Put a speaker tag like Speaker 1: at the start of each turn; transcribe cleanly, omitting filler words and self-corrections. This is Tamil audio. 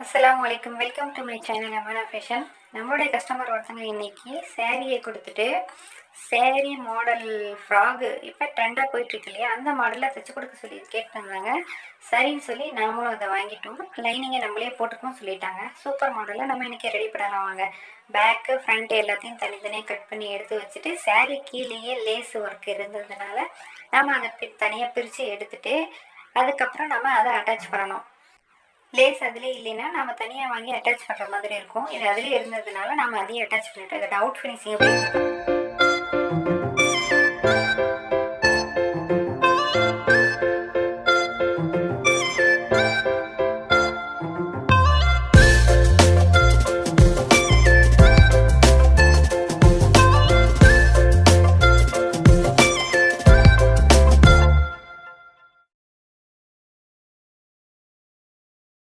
Speaker 1: அஸ்ஸலாமு அலைக்கும். Welcome to my channel Amana fashion. நம்மளுடைய கஸ்டமர் ஒருத்தங்க இன்னைக்கு சேரீயை கொடுத்துட்டு சேரீ மாடல் ஃப்ராகு இப்போ ட்ரெண்டாக போயிட்டுருக்கு இல்லையா, அந்த மாடலில் தைச்சி கொடுக்க சொல்லி கேட்டிருந்தாங்க. சரின்னு சொல்லி நாமளும் அதை வாங்கிட்டோம். லைனிங்கை நம்மளே போட்டுக்கணும் சொல்லிட்டாங்க. சூப்பர் மாடலில் நம்ம இன்றைக்கி ரெடி பண்ணலாம் வாங்க. பேக்கு ஃப்ரண்ட் எல்லாத்தையும் தனித்தனியாக கட் பண்ணி எடுத்து வச்சுட்டு சேரீ கீழேயே லேஸ் ஒர்க் இருந்ததுனால நம்ம அதை தனியாக பிரித்து எடுத்துகிட்டு அதுக்கப்புறம் நம்ம அதை அட்டாச் பண்ணணும். லேஸ் அதிலே இல்லைன்னா நம்ம தனியாக வாங்கி அட்டாச் பண்ணுற மாதிரி இருக்கும். இது அதிலே இருந்ததுனால நம்ம அதையும் அட்டாச் பண்ணிட்டு அதை அவுட் ஃபினிஷிங்